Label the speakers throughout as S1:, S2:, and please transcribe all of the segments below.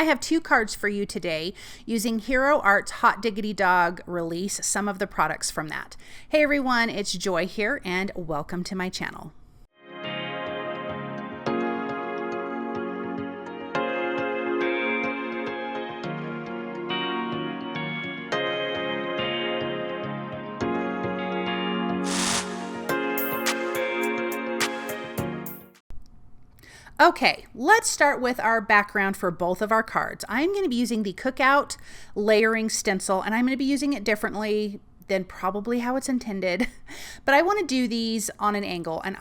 S1: I have 2 cards for you today using Hero Art's Hot Diggity Dog release, some of the products from that. Hey everyone, it's Joy here and welcome to my channel. Okay, let's start with our background for both of our cards. I'm going to be using the Cookout layering stencil, and I'm going to be using it differently than probably how it's intended. But I want to do these on an angle, and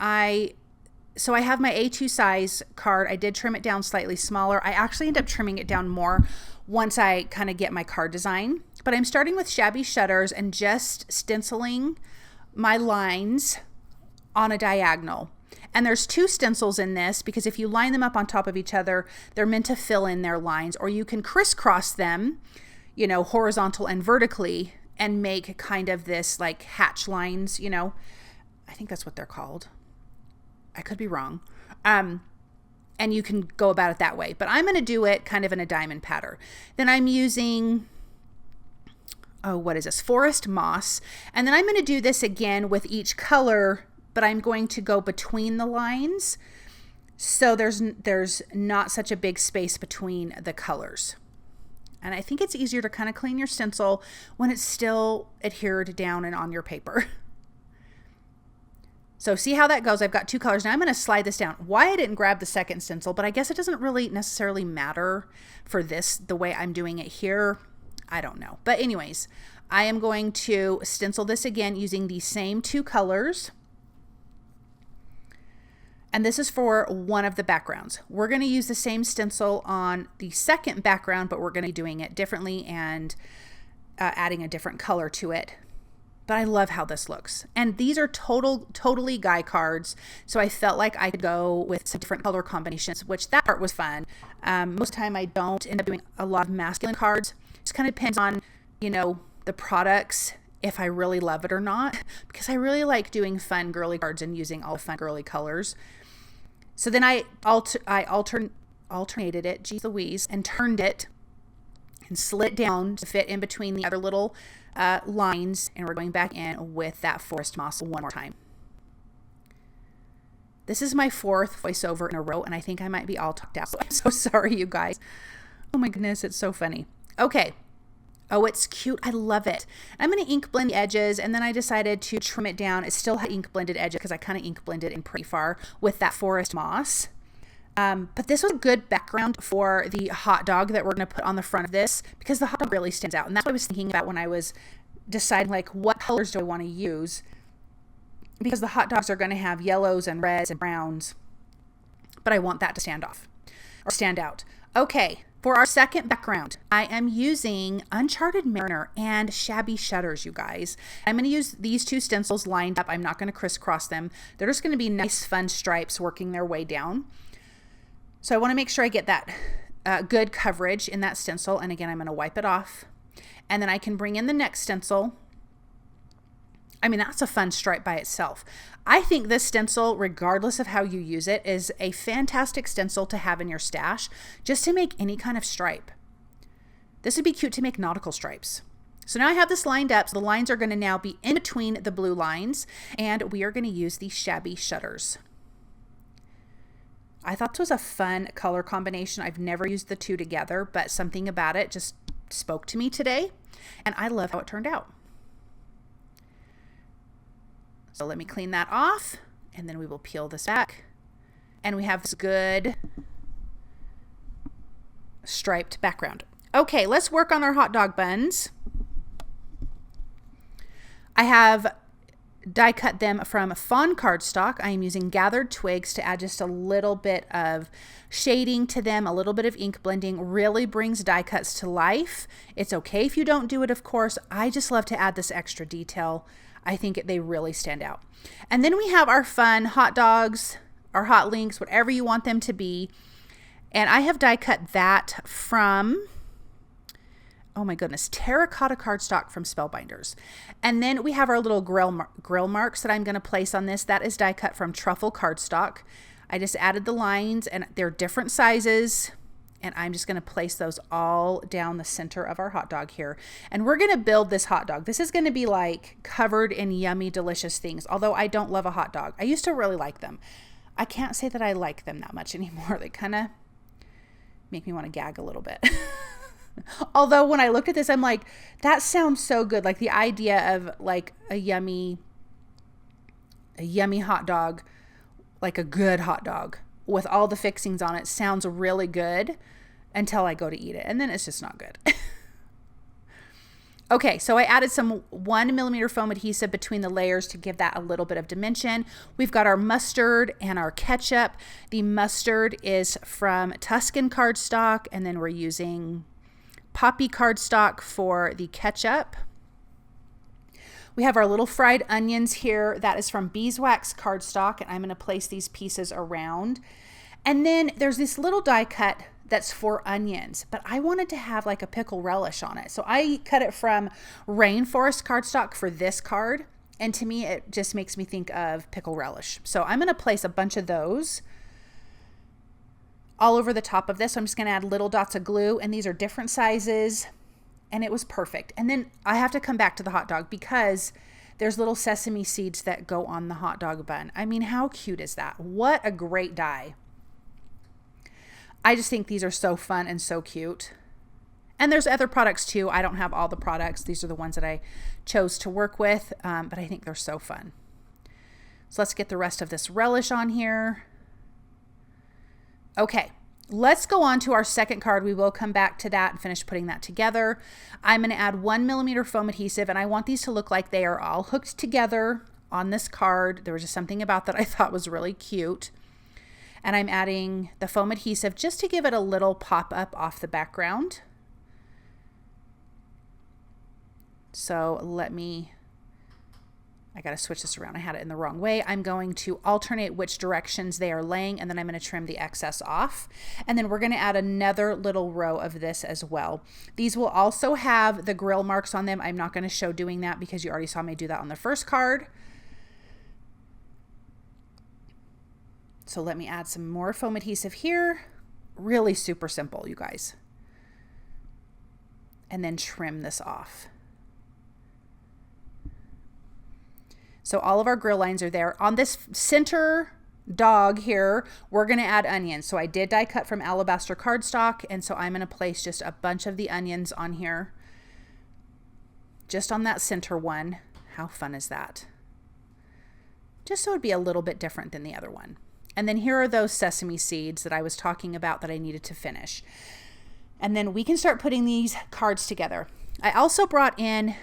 S1: so I have my A2 size card. I did trim it down slightly smaller. I actually end up trimming it down more once I kind of get my card design. But I'm starting with shabby shutters and just stenciling my lines on a diagonal. And there's 2 stencils in this because if you line them up on top of each other, they're meant to fill in their lines, or you can crisscross them, you know, horizontal and vertically, and make kind of this like hatch lines, you know, I think that's what they're called. I could be wrong. And you can go about it that way, but I'm going to do it kind of in a diamond pattern. Then I'm using, oh, what is this? Forest moss. And then I'm going to do this again with each color, but I'm going to go between the lines so there's not such a big space between the colors. And I think it's easier to kind of clean your stencil when it's still adhered down and on your paper. So see how that goes. I've got 2 colors. Now I'm going to slide this down. Why I didn't grab the second stencil, but I guess it doesn't really necessarily matter for this, the way I'm doing it here. I don't know. But anyways, I am going to stencil this again using the same 2 colors. And this is for one of the backgrounds. We're going to use the same stencil on the second background, but we're going to be doing it differently and adding a different color to it. But I love how this looks. And these are totally guy cards. So I felt like I could go with some different color combinations, which that part was fun. Most of the time I don't end up doing a lot of masculine cards. It just kind of depends on, you know, the products, if I really love it or not, because I really like doing fun girly cards and using all fun girly colors. So then I alternated it, geez Louise, and turned it and slid it down to fit in between the other little lines, and we're going back in with that forest moss one more time. This is my 4th voiceover in a row, and I think I might be all talked out, so I'm so sorry, you guys. Oh my goodness, it's so funny. Okay. Oh, it's cute. I love it. I'm going to ink blend the edges, and then I decided to trim it down. It still had ink blended edges because I kind of ink blended in pretty far with that forest moss. But this was a good background for the hot dog that we're going to put on the front of this, because the hot dog really stands out. And that's what I was thinking about when I was deciding, like, what colors do I want to use? Because the hot dogs are going to have yellows and reds and browns, but I want that to stand out. Okay. For our second background, I am using Uncharted Mariner and Shabby Shutters, you guys. I'm going to use these 2 stencils lined up. I'm not going to crisscross them. They're just going to be nice, fun stripes working their way down. So I want to make sure I get that good coverage in that stencil. And again, I'm going to wipe it off. And then I can bring in the next stencil. I mean, that's a fun stripe by itself. I think this stencil, regardless of how you use it, is a fantastic stencil to have in your stash just to make any kind of stripe. This would be cute to make nautical stripes. So now I have this lined up. So the lines are going to now be in between the blue lines, and we are going to use these shabby shutters. I thought this was a fun color combination. I've never used the 2 together, but something about it just spoke to me today, and I love how it turned out. So let me clean that off, and then we will peel this back. And we have this good striped background. Okay, let's work on our hot dog buns. I have die cut them from Fawn cardstock. I am using gathered twigs to add just a little bit of shading to them. A little bit of ink blending really brings die cuts to life. It's okay if you don't do it, of course. I just love to add this extra detail. I think they really stand out. And then we have our fun hot dogs, or hot links, whatever you want them to be. And I have die cut that from, oh my goodness, terracotta cardstock from Spellbinders. And then we have our little grill marks that I'm going to place on this. That is die cut from Truffle cardstock. I just added the lines, and they're different sizes. And I'm just going to place those all down the center of our hot dog here. And we're going to build this hot dog. This is going to be like covered in yummy, delicious things. Although I don't love a hot dog. I used to really like them. I can't say that I like them that much anymore. They kind of make me want to gag a little bit. Although when I looked at this, I'm like, that sounds so good. Like the idea of like a yummy hot dog, like a good hot dog with all the fixings on it sounds really good until I go to eat it. And then it's just not good. Okay, so I added some 1mm foam adhesive between the layers to give that a little bit of dimension. We've got our mustard and our ketchup. The mustard is from Tuscan cardstock, and then we're using poppy cardstock for the ketchup. We have our little fried onions here. That is from Beeswax cardstock, and I'm going to place these pieces around. And then there's this little die cut that's for onions, but I wanted to have like a pickle relish on it. So I cut it from Rainforest cardstock for this card. And to me, it just makes me think of pickle relish. So I'm going to place a bunch of those all over the top of this. So I'm just going to add little dots of glue, and these are different sizes, and it was perfect. And then I have to come back to the hot dog because there's little sesame seeds that go on the hot dog bun. I mean, how cute is that? What a great die. I just think these are so fun and so cute. And there's other products too. I don't have all the products. These are the ones that I chose to work with, but I think they're so fun. So let's get the rest of this relish on here. Okay, let's go on to our second card. We will come back to that and finish putting that together. I'm going to add 1mm foam adhesive, and I want these to look like they are all hooked together on this card. There was just something about that I thought was really cute. And I'm adding the foam adhesive just to give it a little pop up off the background. So I got to switch this around. I had it in the wrong way. I'm going to alternate which directions they are laying, and then I'm going to trim the excess off. And then we're going to add another little row of this as well. These will also have the grill marks on them. I'm not going to show doing that because you already saw me do that on the first card. So let me add some more foam adhesive here. Really super simple, you guys. And then trim this off. So all of our grill lines are there. On this center dog here, we're going to add onions. So I did die cut from Alabaster cardstock, and so I'm going to place just a bunch of the onions on here. Just on that center one. How fun is that? Just so it'd be a little bit different than the other one. And then here are those sesame seeds that I was talking about that I needed to finish. And then we can start putting these cards together. I also brought in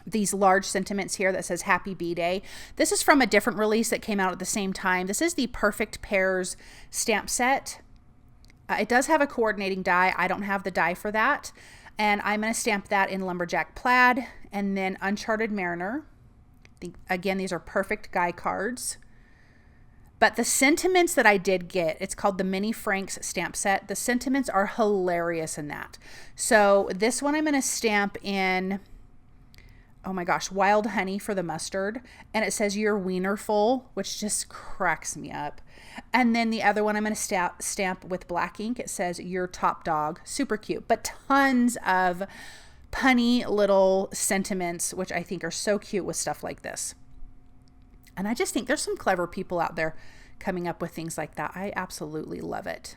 S1: these large sentiments here that says Happy B-Day. This is from a different release that came out at the same time. This is the Perfect Pairs stamp set. It does have a coordinating die. I don't have the die for that. And I'm going to stamp that in Lumberjack Plaid and then Uncharted Mariner. Again, these are perfect guy cards. But the sentiments that I did get, it's called the Mini Franks stamp set. The sentiments are hilarious in that. So this one I'm going to stamp in, oh my gosh, Wild Honey for the mustard. And it says Your Wiener Full, which just cracks me up. And then the other one I'm going to stamp with black ink. It says Your Top Dog. Super cute. But tons of punny little sentiments, which I think are so cute with stuff like this. And I just think there's some clever people out there coming up with things like that. I absolutely love it.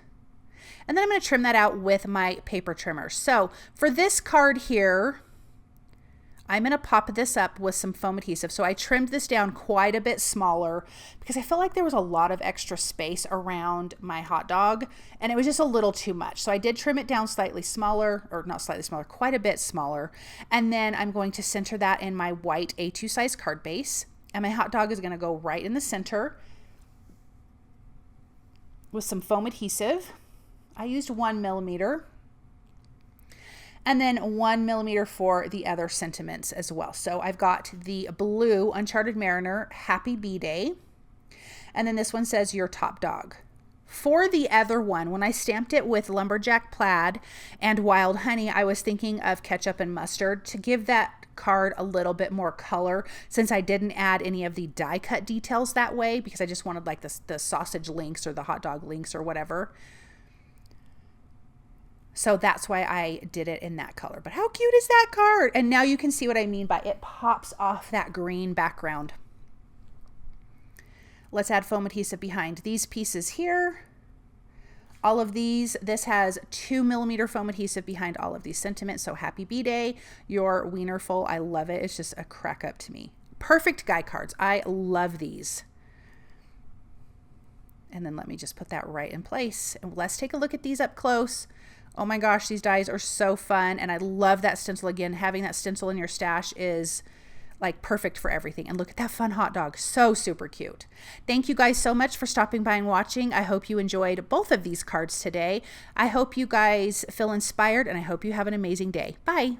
S1: And then I'm going to trim that out with my paper trimmer. So for this card here, I'm going to pop this up with some foam adhesive. So I trimmed this down quite a bit smaller because I felt like there was a lot of extra space around my hot dog and it was just a little too much. So I did trim it down slightly smaller, or not slightly smaller, quite a bit smaller. And then I'm going to center that in my white A2 size card base. And my hot dog is going to go right in the center with some foam adhesive. I used 1mm. And then 1mm for the other sentiments as well. So I've got the blue Uncharted Mariner, Happy B-Day. And then this one says Your Top Dog. For the other one, when I stamped it with Lumberjack Plaid and Wild Honey, I was thinking of Ketchup and Mustard to give that card a little bit more color, since I didn't add any of the die cut details that way, because I just wanted like the sausage links or the hot dog links or whatever. So that's why I did it in that color. But how cute is that card? And now you can see what I mean by it pops off that green background. Let's add foam adhesive behind these pieces here. All of these, this has 2mm foam adhesive behind all of these sentiments. So happy B-Day, you're wienerful. I love it. It's just a crack up to me. Perfect guy cards. I love these. And then let me just put that right in place. And let's take a look at these up close. Oh my gosh, these dies are so fun. And I love that stencil. Again, having that stencil in your stash is like perfect for everything. And look at that fun hot dog. So super cute. Thank you guys so much for stopping by and watching. I hope you enjoyed both of these cards today. I hope you guys feel inspired, and I hope you have an amazing day. Bye.